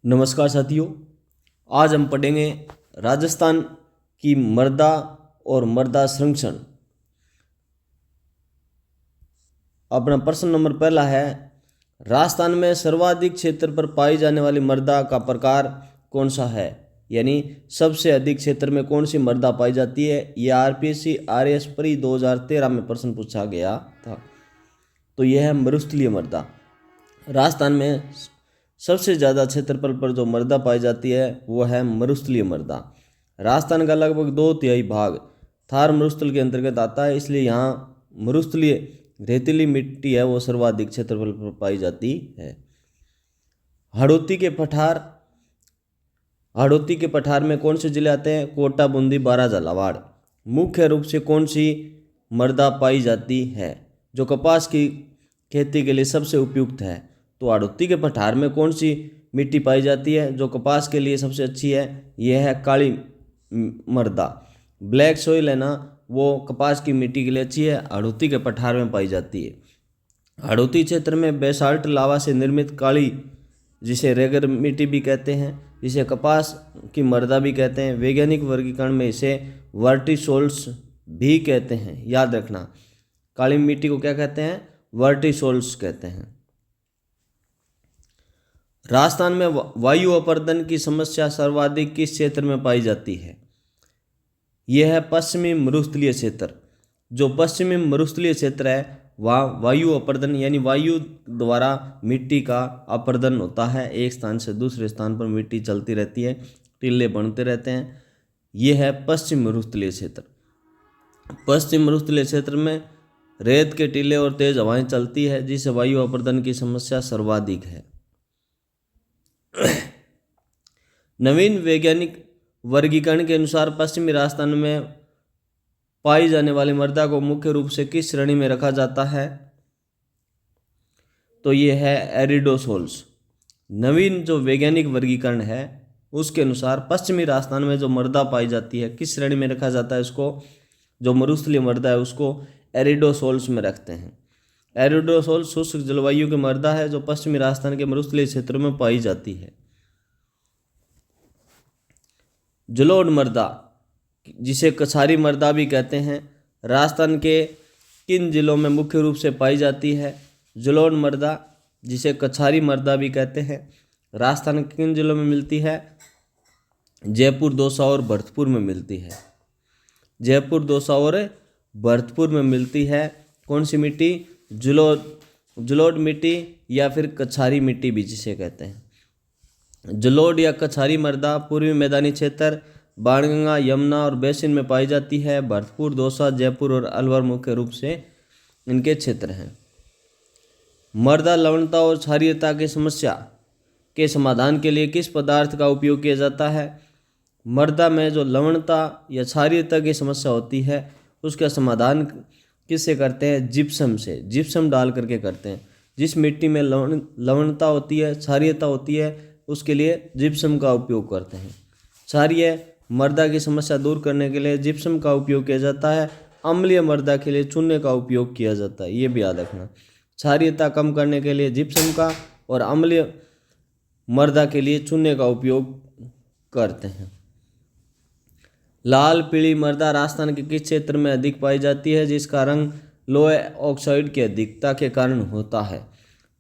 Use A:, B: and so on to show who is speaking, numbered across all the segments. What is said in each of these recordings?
A: नमस्कार साथियों, आज हम पढ़ेंगे राजस्थान की मृदा और मृदा संरक्षण। अपना प्रश्न नंबर पहला है, राजस्थान में सर्वाधिक क्षेत्र पर पाई जाने वाली मृदा का प्रकार कौन सा है? यानी सबसे अधिक क्षेत्र में कौन सी मृदा पाई जाती है? यह आरपीएससी आरएएस प्री 2013 में प्रश्न पूछा गया था। तो यह है मरुस्थलीय मृदा। राजस्थान में सबसे ज़्यादा क्षेत्रफल पर जो मृदा पाई जाती है वो है मरुस्थलीय मृदा। राजस्थान का लगभग 2/3 भाग थार मरुस्थल के अंतर्गत आता है, इसलिए यहाँ मरुस्थलीय रेतीली मिट्टी है वो सर्वाधिक क्षेत्रफल पर पाई जाती है। हाड़ौती के पठार में कौन से जिले आते हैं? कोटा, बूंदी, बारां, झालावाड़। मुख्य रूप से कौन सी मृदा पाई जाती है जो कपास की खेती के लिए सबसे उपयुक्त है? तो हाड़ौती के पठार में कौन सी मिट्टी पाई जाती है जो कपास के लिए सबसे अच्छी है? यह है काली मृदा। ब्लैक सॉइल है ना, वो कपास की मिट्टी के लिए अच्छी है, हाड़ौती के पठार में पाई जाती है। हाड़ौती क्षेत्र में बेसाल्ट लावा से निर्मित काली, जिसे रेगर मिट्टी भी कहते हैं, जिसे कपास की मृदा भी कहते हैं, वैज्ञानिक वर्गीकरण में इसे वर्टिसोल्स भी कहते हैं। याद रखना, काली मिट्टी को क्या कहते हैं? वर्टिसोल्स कहते हैं। राजस्थान में वायु अपर्दन की समस्या सर्वाधिक किस क्षेत्र में पाई जाती है? यह है पश्चिमी मरुस्थलीय क्षेत्र। जो पश्चिमी मरुस्थलीय क्षेत्र है वहाँ वायु अपर्दन यानी वायु द्वारा मिट्टी का अपर्दन होता है। एक स्थान से दूसरे स्थान पर मिट्टी चलती रहती है, टीले बनते रहते हैं। यह है पश्चिम मरुस्थलीय क्षेत्र। पश्चिम मरुस्थलीय क्षेत्र में रेत के टीले और तेज हवाएं चलती है, जिससे वायु अपर्दन की समस्या सर्वाधिक है। नवीन वैज्ञानिक वर्गीकरण के अनुसार पश्चिमी राजस्थान में पाई जाने वाली मृदा को मुख्य रूप से किस श्रेणी में रखा जाता है? तो ये है एरिडोसोल्स। नवीन जो वैज्ञानिक वर्गीकरण है उसके अनुसार पश्चिमी राजस्थान में जो मृदा पाई जाती है किस श्रेणी में रखा जाता है? इसको जो मरुस्थलीय मृदा है उसको एरिडोसोल्स में रखते हैं। एरिडोसोल्स शुष्क जलवायु की मृदा है जो पश्चिमी राजस्थान के मरुस्थलीय क्षेत्रों में पाई जाती है। जलोढ़ मृदा, जिसे कछारी मृदा भी कहते हैं, राजस्थान के किन जिलों में मुख्य रूप से पाई जाती है? जलोढ़ मृदा, जिसे कछारी मृदा भी कहते हैं, राजस्थान के किन जिलों में मिलती है? जयपुर, दौसा और भरतपुर में मिलती है। जयपुर, दौसा और भरतपुर में मिलती है। कौन सी मिट्टी? जलोढ़ मिट्टी या फिर कछारी मिट्टी भी जिसे कहते हैं। जलोढ़ या कछारी मृदा पूर्वी मैदानी क्षेत्र, बाणगंगा, यमुना और बेसिन में पाई जाती है। भरतपुर, दौसा, जयपुर और अलवर मुख्य रूप से इनके क्षेत्र हैं। मृदा लवणता और क्षारीयता की समस्या के समाधान के लिए किस पदार्थ का उपयोग किया जाता है? मृदा में जो लवणता या क्षारीयता की समस्या होती है उसका समाधान किससे करते हैं? जिप्सम से। जिप्सम डाल करके करते हैं। जिस मिट्टी में लवणता होती है, क्षारीयता होती है, उसके लिए जिप्सम का उपयोग करते हैं। क्षारीय मृदा की समस्या दूर करने के लिए जिप्सम का उपयोग किया जाता है। अम्लीय मृदा के लिए चूने का उपयोग किया जाता है, ये भी याद रखना। क्षारीयता कम करने के लिए जिप्सम का और अम्लीय मृदा के लिए चूने का उपयोग करते हैं। लाल पीली मृदा राजस्थान के किस क्षेत्र में अधिक पाई जाती है जिसका रंग लोहे ऑक्साइड की अधिकता के कारण होता है?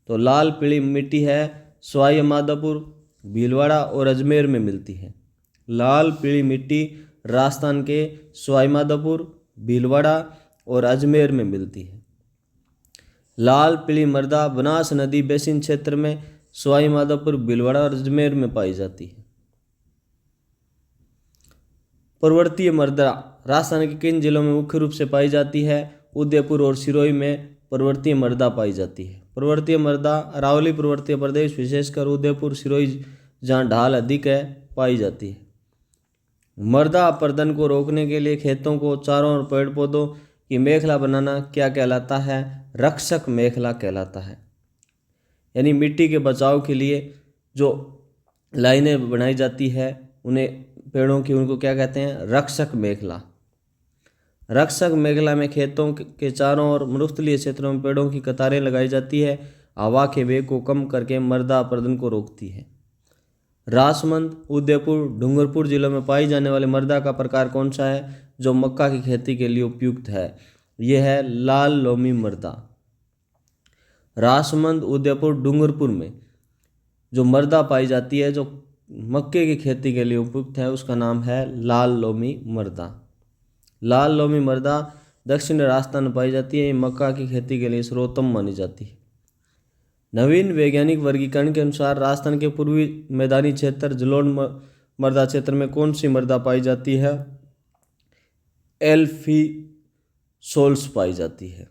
A: तो लाल पीली मिट्टी है सवाई माधोपुर, भीलवाड़ा और अजमेर में मिलती है। लाल पीली मिट्टी राजस्थान के सवाई माधोपुर, भीलवाड़ा और अजमेर में मिलती है। लाल पीली मृदा बनास नदी बेसिन क्षेत्र में सवाई माधोपुर, भीलवाड़ा और अजमेर में पाई जाती है। पर्वतीय मृदा राजस्थान के किन जिलों में मुख्य रूप से पाई जाती है? उदयपुर और सिरोही में पर्वतीय मृदा पाई जाती है। पर्वतीय मृदा अरावली पर्वतीय प्रदेश, विशेषकर उदयपुर, सिरोही, जहाँ ढाल अधिक है, पाई जाती है। मृदा अपर्दन को रोकने के लिए खेतों को चारों और पेड़ पौधों की मेखला बनाना क्या कहलाता है? रक्षक मेखला कहलाता है। यानी मिट्टी के बचाव के लिए जो लाइनें बनाई जाती है उन्हें पेड़ों की, उनको क्या कहते हैं? रक्षक मेखला। रक्षक मेखला में खेतों के चारों ओर मरुस्थलीय क्षेत्रों में पेड़ों की कतारें लगाई जाती है। हवा के वेग को कम करके मृदा अपर्दन को रोकती है। राजमंद, उदयपुर, डूंगरपुर जिलों में पाई जाने वाली मृदा का प्रकार कौन सा है जो मक्का की खेती के लिए उपयुक्त है? यह है लाल लोमी मृदा। राजमंद, उदयपुर, डूंगरपुर में जो मृदा पाई जाती है जो मक्के की खेती के लिए उपयुक्त है उसका नाम है लाल लोमी मृदा। लाल लोमी मृदा दक्षिण राजस्थान में पाई जाती है। ये मक्का की खेती के लिए सर्वोत्तम मानी जाती है। नवीन वैज्ञानिक वर्गीकरण के अनुसार राजस्थान के पूर्वी मैदानी क्षेत्र जलोढ़ मृदा क्षेत्र में कौन सी मृदा पाई जाती है? एल्फी सोल्स पाई जाती है।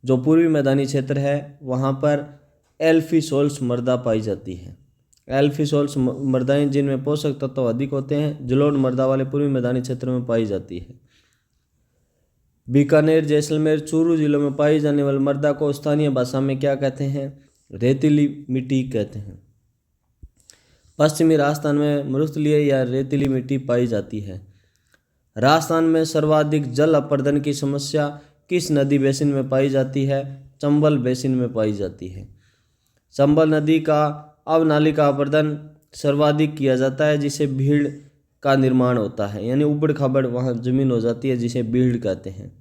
A: जो पूर्वी मैदानी क्षेत्र है वहाँ पर एल्फी सोल्स मृदा पाई जाती है। एल्फी सोल्स मृदाएं जिनमें पोषक तत्व अधिक होते हैं जलोढ़ मृदा वाले पूर्वी मैदानी क्षेत्र में पाई जाती है। बीकानेर, जैसलमेर, चूरू जिलों में पाई जाने वाली मृदा को स्थानीय भाषा में क्या कहते हैं? रेतीली मिट्टी कहते हैं। पश्चिमी राजस्थान में मरुस्थलीय या रेतीली मिट्टी पाई जाती है। राजस्थान में सर्वाधिक जल अपर्दन की समस्या किस नदी बेसिन में पाई जाती है? चंबल बेसिन में पाई जाती है। चंबल नदी का अवनालिका अपर्दन सर्वाधिक किया जाता है जिसे भीड़ का निर्माण होता है, यानी उबड़ खाबड़ वहाँ जमीन हो जाती है जिसे भीड़ कहते हैं।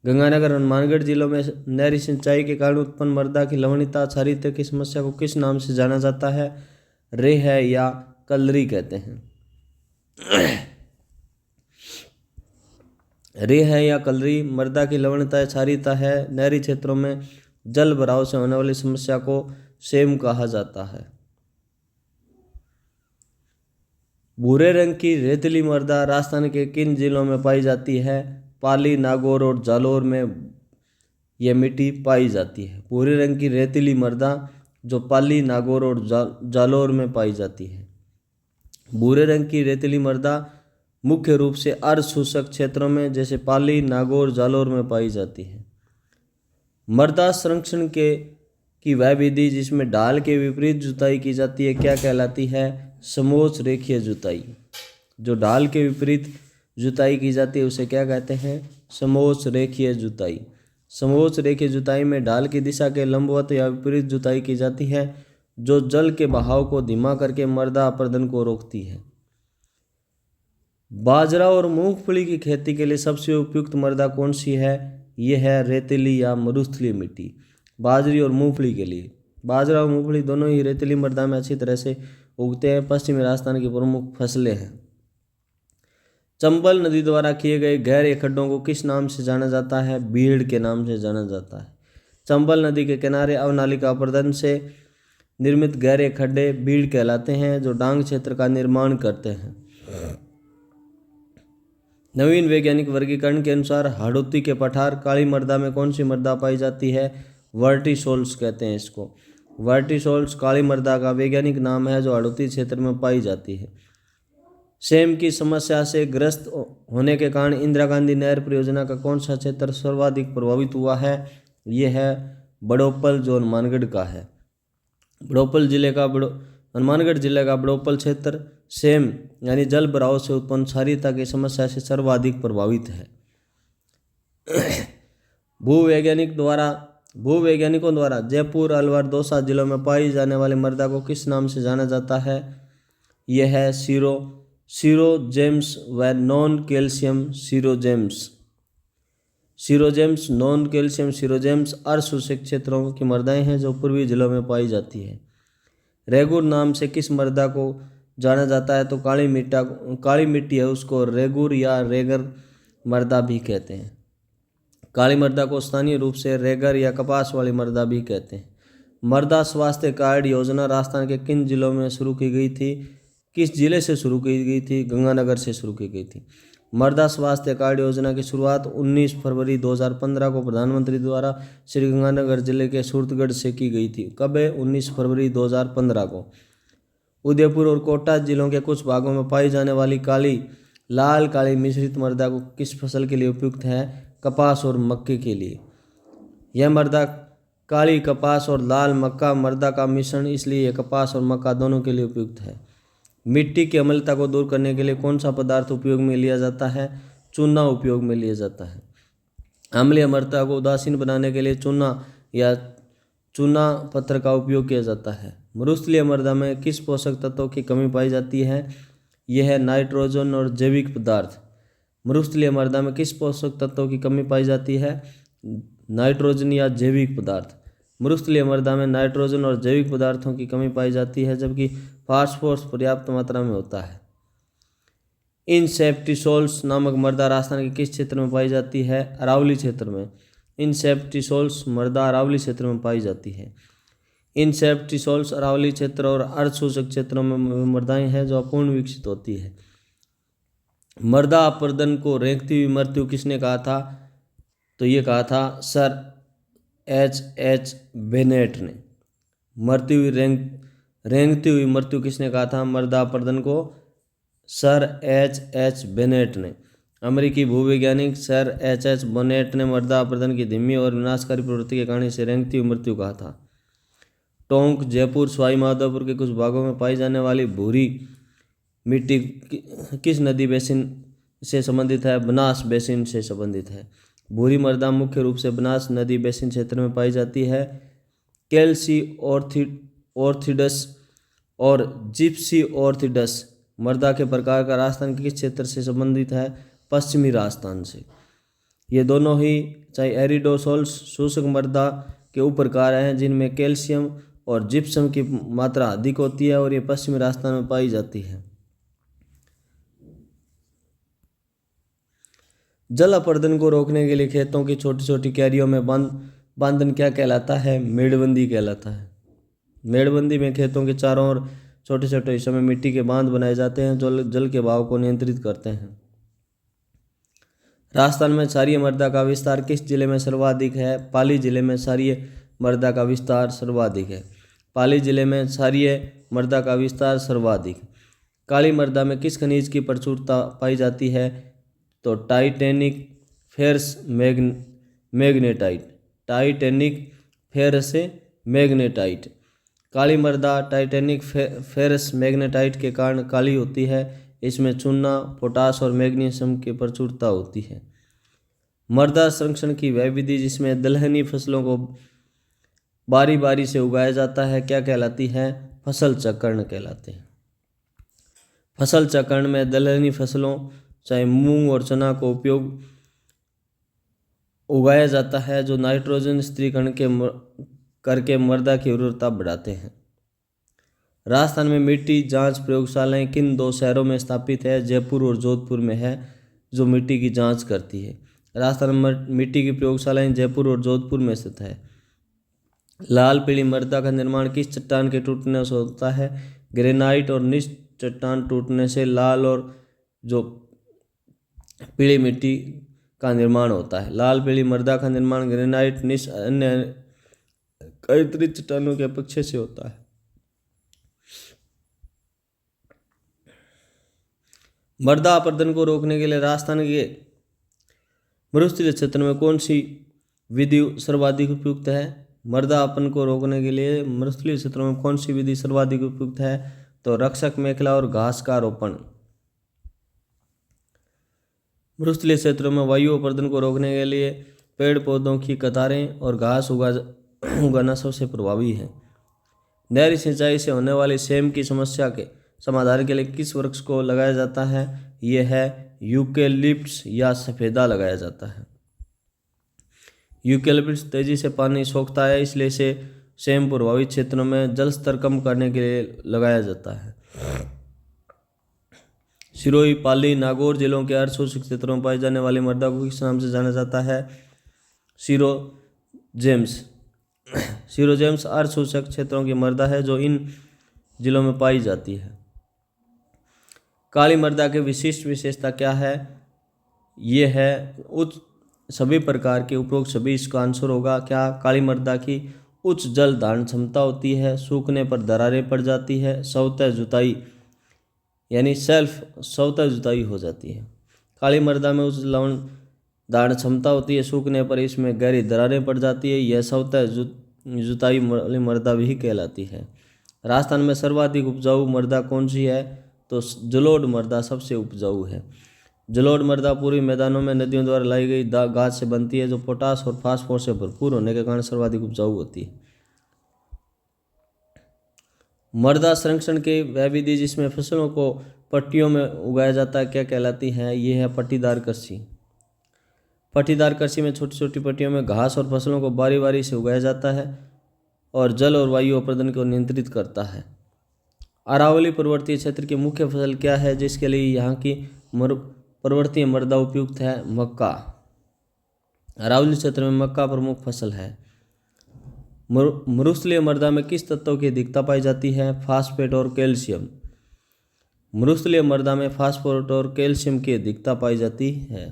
A: गंगानगर, हनुमानगढ़ जिलों में नहरी सिंचाई के कारण उत्पन्न मृदा की लवणता क्षारीयता की समस्या को किस नाम से जाना जाता है? रेह या कलरी कहते हैं। रेह या कलरी मृदा की लवणता क्षारीयता है। नहरी क्षेत्रों में जल भराव से होने वाली समस्या को सेम कहा जाता है। भूरे रंग की रेतीली मृदा राजस्थान के किन जिलों में पाई जाती है? पाली, नागौर और जालोर में यह मिट्टी पाई जाती है। भूरे रंग की रेतीली मृदा जो पाली, नागौर और जालोर में पाई जाती है। भूरे रंग की रेतीली मृदा मुख्य रूप से अर्ध शुष्क क्षेत्रों में जैसे पाली, नागौर, जालोर में पाई जाती है। मृदा संरक्षण की वह विधि जिसमें ढाल के विपरीत जुताई की जाती है क्या कहलाती है? समोच्च रेखीय जुताई। जो ढाल के विपरीत जुताई की जाती है उसे क्या कहते हैं? समोच्च रेखीय जुताई। समोच्च रेखीय जुताई में ढाल की दिशा के लंबवत या विपरीत जुताई की जाती है जो जल के बहाव को धीमा करके मृदा अपर्दन को रोकती है। बाजरा और मूंगफली की खेती के लिए सबसे उपयुक्त मृदा कौन सी है? यह है रेतीली या मरुस्थलीय मिट्टी। बाजरी और मूंगफली के लिए बाजरा और मूंगफली दोनों ही रेतीली मृदा में अच्छी तरह से उगते हैं। पश्चिमी राजस्थान की प्रमुख फसलें हैं। चंबल नदी द्वारा किए गए गहरे खड्डों को किस नाम से जाना जाता है? बीड़ के नाम से जाना जाता है। चंबल नदी के किनारे अवनालिका अपर्दन से निर्मित गहरे खड्डे बीड़ कहलाते हैं जो डांग क्षेत्र का निर्माण करते हैं। नवीन वैज्ञानिक वर्गीकरण के अनुसार हाड़ौती के पठार काली मृदा में कौन सी मृदा पाई जाती है? वर्टिसोल्स कहते हैं इसको। वर्टिसोल्स काली मृदा का वैज्ञानिक नाम है जो हाड़ौती क्षेत्र में पाई जाती है। सेम की समस्या से ग्रस्त होने के कारण इंदिरा गांधी नहर परियोजना का कौन सा क्षेत्र सर्वाधिक प्रभावित हुआ है? यह है बड़ौपल जो हनुमानगढ़ का है। हनुमानगढ़ जिले का बड़ौपल क्षेत्र सेम यानी जल भराव से उत्पन्न क्षारीयता की समस्या से सर्वाधिक प्रभावित है। भूवैज्ञानिकों द्वारा जयपुर, अलवर, दौसा जिलों में पाई जाने वाली मृदा को किस नाम से जाना जाता है? यह है सीरोजेम्स व नॉन कैल्शियम सीरोजेम्स। सीरोजेम्स, नॉन कैल्शियम सीरोजेम्स अर्धशुष्क क्षेत्रों की मृदाएं हैं जो पूर्वी जिलों में पाई जाती है। रेगुर नाम से किस मृदा को जाना जाता है? तो काली मिट्टी है उसको रेगुर या रेगर मृदा भी कहते हैं। काली मृदा को स्थानीय रूप से रेगर या कपास वाली मृदा भी कहते हैं। मृदा स्वास्थ्य कार्ड योजना राजस्थान के किन जिलों में शुरू की गई थी? किस जिले से शुरू की गई थी? गंगानगर से शुरू की गई थी। मृदा स्वास्थ्य कार्ड योजना की शुरुआत 19 फरवरी 2015 को प्रधानमंत्री द्वारा श्री गंगानगर जिले के सूरतगढ़ से की गई थी। कब है? 19 फरवरी 2015 को। उदयपुर और कोटा जिलों के कुछ भागों में पाई जाने वाली लाल काली मिश्रित मृदा को किस फसल के लिए उपयुक्त है? कपास और मक्के के लिए। यह मृदा काली कपास और लाल मक्का मृदा का मिश्रण, इसलिए यह कपास और मक्का दोनों के लिए उपयुक्त है। मिट्टी की अम्लता को दूर करने के लिए कौन सा पदार्थ उपयोग में लिया जाता है? चूना उपयोग में लिया जाता है। अम्लीय मृदा को उदासीन बनाने के लिए चूना या चूना पत्थर का उपयोग किया जाता है। मरुस्थलीय मृदा में किस पोषक तत्वों की कमी पाई जाती है? यह है नाइट्रोजन और जैविक पदार्थ। मरुस्थलीय मृदा में किस पोषक तत्वों की कमी पाई जाती है? नाइट्रोजन या जैविक पदार्थ। मरुस्थलीय मृदा में नाइट्रोजन और जैविक पदार्थों की कमी पाई जाती है, जबकि फास्फोरस पर्याप्त मात्रा में होता है। इनसेप्टिसोल्स नामक मृदा राजस्थान के किस क्षेत्र में पाई जाती है? अरावली क्षेत्र में। इनसेप्टिसोल्स मृदा अरावली क्षेत्र में पाई जाती है। इनसेप्टिसोल्स अरावली क्षेत्र और अर्धशोषक क्षेत्रों में मृदाएं हैं जो अपूर्ण विकसित होती है। मृदा अपरदन को रेंगती हुई मृत्यु किसने कहा था? तो ये कहा था सर H बेनेट ने। रेंगती हुई मृत्यु किसने कहा था मृदा अपरदन को? सर H बेनेट ने। अमेरिकी भूवैज्ञानिक सर H बेनेट ने मृदा अपरदन की धीमी और विनाशकारी प्रवृत्ति के कारण इसे रेंगती हुई मृत्यु कहा था। टोंक, जयपुर, सवाई माधोपुर के कुछ भागों में पाई जाने वाली भूरी मिट्टी किस नदी बेसिन से संबंधित है? बनास बेसिन से संबंधित है। भूरी मृदा मुख्य रूप से बनास नदी बेसिन क्षेत्र में पाई जाती है। कैल्सी ऑर्थिडस और जिप्सी ऑर्थिडस मृदा के प्रकार का राजस्थान के किस क्षेत्र से संबंधित है? पश्चिमी राजस्थान से। ये दोनों ही चाहे एरिडोसोल्स शोषक मृदा के उपप्रकार हैं जिनमें कैल्शियम और जिप्सम की मात्रा अधिक होती है और ये पश्चिमी राजस्थान में पाई जाती है। जल अपरदन को रोकने के लिए खेतों की छोटी छोटी क्यारियों में बांधन क्या कहलाता है? मेड़बंदी कहलाता है। मेड़बंदी में खेतों के चारों ओर छोटे छोटे हिस्सों में मिट्टी के बांध बनाए जाते हैं जो जल के बहाव को नियंत्रित करते हैं। राजस्थान में क्षारीय मृदा का विस्तार किस जिले में सर्वाधिक है? पाली जिले में क्षारीय मृदा का विस्तार सर्वाधिक है। पाली जिले में क्षारीय मृदा का विस्तार सर्वाधिक। काली मृदा में किस खनिज की प्रचुरता पाई जाती है? तो titanic ferrous magnetite. Titanic ferrous magnetite. काली मृदा टाइटेनिक फेरस मैग्नेटाइट के कारण काली होती है। इसमें चूना, पोटास और मैग्नीशियम की प्रचुरता होती है। मृदा संरक्षण की वह विधि जिसमें दलहनी फसलों को बारी बारी से उगाया जाता है क्या कहलाती है? फसल चक्रण कहलाते हैं। फसल चक्रण में दलहनी फसलों चाहे मूंग और चना को उपयोग उगाया जाता है जो नाइट्रोजन स्थिरीकरण करके मृदा की उर्वरता बढ़ाते हैं। राजस्थान में मिट्टी जांच प्रयोगशालाएं किन दो शहरों में स्थापित है? जयपुर और जोधपुर में है जो मिट्टी की जांच करती है। राजस्थान में मिट्टी की प्रयोगशालाएं जयपुर और जोधपुर में स्थित है। लाल पीली मृदा का निर्माण किस चट्टान के टूटने से होता है? ग्रेनाइट और निश चट्टान टूटने से लाल और जो पीली मिट्टी का निर्माण होता है। लाल पीली मृदा का निर्माण ग्रेनाइट, निश अन्य कई चट्टानों के अपेक्षा से होता है। मृदा अपरदन को रोकने के लिए राजस्थान के मरुस्थलीय क्षेत्र में कौन सी विधि सर्वाधिक उपयुक्त है? मृदा अपरदन को रोकने के लिए मरुस्थलीय क्षेत्रों में कौन सी विधि सर्वाधिक उपयुक्त है? तो रक्षक मेखला और घास का रोपण। मरुस्थलीय क्षेत्रों में वायु अपरदन को रोकने के लिए पेड़ पौधों की कतारें और घास उगाना सबसे प्रभावी है। नहरी सिंचाई से होने वाली सेम की समस्या के समाधान के लिए किस वृक्ष को लगाया जाता है? यह है यूकेलिप्टस या सफेदा लगाया जाता है। यूकेलिप्टस तेजी से पानी सोखता है इसलिए इसे सेम प्रभावित क्षेत्रों में जल स्तर कम करने के लिए लगाया जाता है। सिरोही, पाली, नागौर जिलों के अर्धशोषित क्षेत्रों में पाई जाने वाली मृदा को किस नाम से जाना जाता है? सीरोजेम्स। सीरोजेम्स अर्धशोषक क्षेत्रों की मृदा है जो इन जिलों में पाई जाती है। काली मृदा की विशिष्ट विशेषता क्या है? ये है उच्च सभी प्रकार के उपरोक्त सभी इसका आंसर होगा क्या? काली मृदा की उच्च जल धारण क्षमता होती है, सूखने पर दरारें पड़ जाती है, स्वतः जुताई यानी स्वतः जुताई हो जाती है। काली मृदा में उच्च लवण धारण क्षमता होती है, सूखने पर इसमें गहरी दरारें पड़ जाती है, यह स्वतः जुताई वाली मृदा भी कहलाती है। राजस्थान में सर्वाधिक उपजाऊ मृदा कौन सी है? तो जलोढ़ मृदा सबसे उपजाऊ है। जलोढ़ मृदा पूर्वी मैदानों में नदियों द्वारा लाई गई घास से बनती है जो पोटास और फास्फोरस से भरपूर होने के कारण सर्वाधिक उपजाऊ होती है। मृदा संरक्षण की वह विधि जिसमें फसलों को पट्टियों में उगाया जाता है क्या कहलाती है? ये है पट्टीदार कृषि। पट्टीदार कृषि में छोटी छोटी पट्टियों में घास और फसलों को बारी बारी से उगाया जाता है और जल और वायु अपरदन को नियंत्रित करता है। अरावली पर्वतीय क्षेत्र की मुख्य फसल क्या है जिसके लिए यहाँ की पर्वतीय मृदा उपयुक्त है? मक्का। अरावली क्षेत्र में मक्का प्रमुख फसल है। मरुस्थलीय मृदा में किस तत्वों की अधिकता पाई जाती है? फास्फेट और कैल्शियम। मरुस्थलीय मृदा में फास्फोरेट और कैल्शियम की अधिकता पाई जाती है।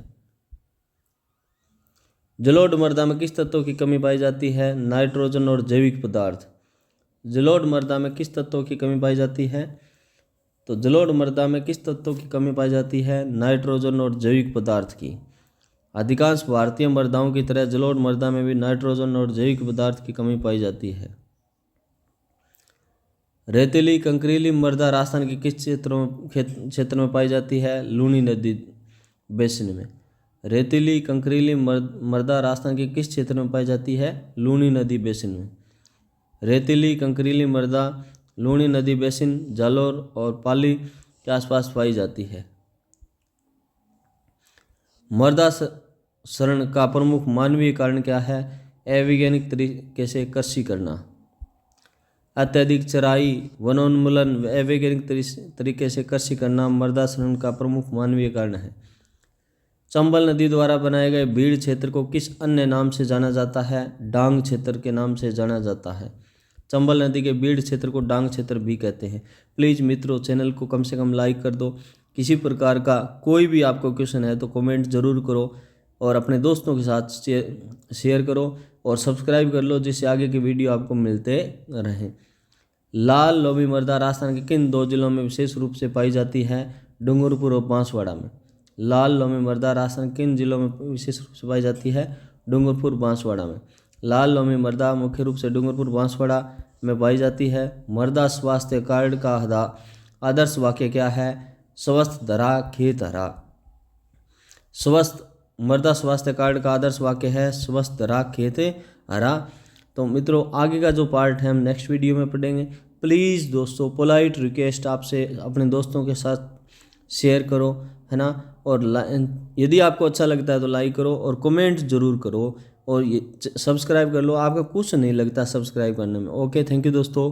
A: जलोढ़ मृदा में किस तत्वों की कमी पाई जाती है? नाइट्रोजन और जैविक पदार्थ। जलोढ़ मृदा में किस तत्वों की कमी पाई जाती है? तो जलोढ़ मृदा में किस तत्वों की कमी पाई जाती है? नाइट्रोजन और जैविक पदार्थ की। अधिकांश भारतीय मृदाओं की तरह जलोढ़ मृदा में भी नाइट्रोजन और जैविक पदार्थ की कमी पाई जाती है। रेतीली कंकरीली मृदा राजस्थान के किस क्षेत्र में पाई जाती है? लूनी नदी बेसिन में। रेतीली कंकरीली मृदा राजस्थान के किस क्षेत्र में पाई जाती है? लूनी नदी बेसिन में। रेतीली कंकरीली मृदा लूनी नदी बेसिन, जालोर और पाली के आसपास पाई जाती है। मृदा क्षरण का प्रमुख मानवीय कारण क्या है? अवैज्ञानिक तरीके से कृषि करना। अत्यधिक चराई, वनोन्मूलन, अवैज्ञानिक तरीके से कृषि करना मृदा क्षरण का प्रमुख मानवीय कारण है। चंबल नदी द्वारा बनाए गए भीड़ क्षेत्र को किस अन्य नाम से जाना जाता है? डांग क्षेत्र के नाम से जाना जाता है। चंबल नदी के भीड़ क्षेत्र को डांग क्षेत्र भी कहते हैं। प्लीज़ मित्रों, चैनल को कम से कम लाइक कर दो। किसी प्रकार का कोई भी आपको क्वेश्चन है तो कमेंट ज़रूर करो और अपने दोस्तों के साथ शेयर करो और सब्सक्राइब कर लो जिससे आगे की वीडियो आपको मिलते रहें। लाल लोमी मृदा राजस्थान के किन दो जिलों में विशेष रूप से पाई जाती है? डूंगरपुर और बांसवाड़ा में। लाल लोमी मृदा राजस्थान किन जिलों में विशेष रूप से पाई जाती है? डूंगरपुर बांसवाड़ा में। लाल लोमी मृदा मुख्य रूप से डूंगरपुर बांसवाड़ा में पाई जाती है। मृदा स्वास्थ्य कार्ड का आदर्श वाक्य क्या है? स्वस्थ धरा खेत हरा। स्वस्थ मृदा स्वास्थ्य कार्ड का आदर्श वाक्य है स्वस्थ धरा खेत हरा। तो मित्रों, आगे का जो पार्ट है हम नेक्स्ट वीडियो में पढ़ेंगे। प्लीज़ दोस्तों, पोलाइट रिक्वेस्ट आपसे अपने दोस्तों के साथ शेयर करो, है ना। और यदि आपको अच्छा लगता है तो लाइक करो और कमेंट जरूर करो और ये सब्सक्राइब कर लो। आपका कुछ नहीं लगता सब्सक्राइब करने में। ओके, थैंक यू दोस्तों।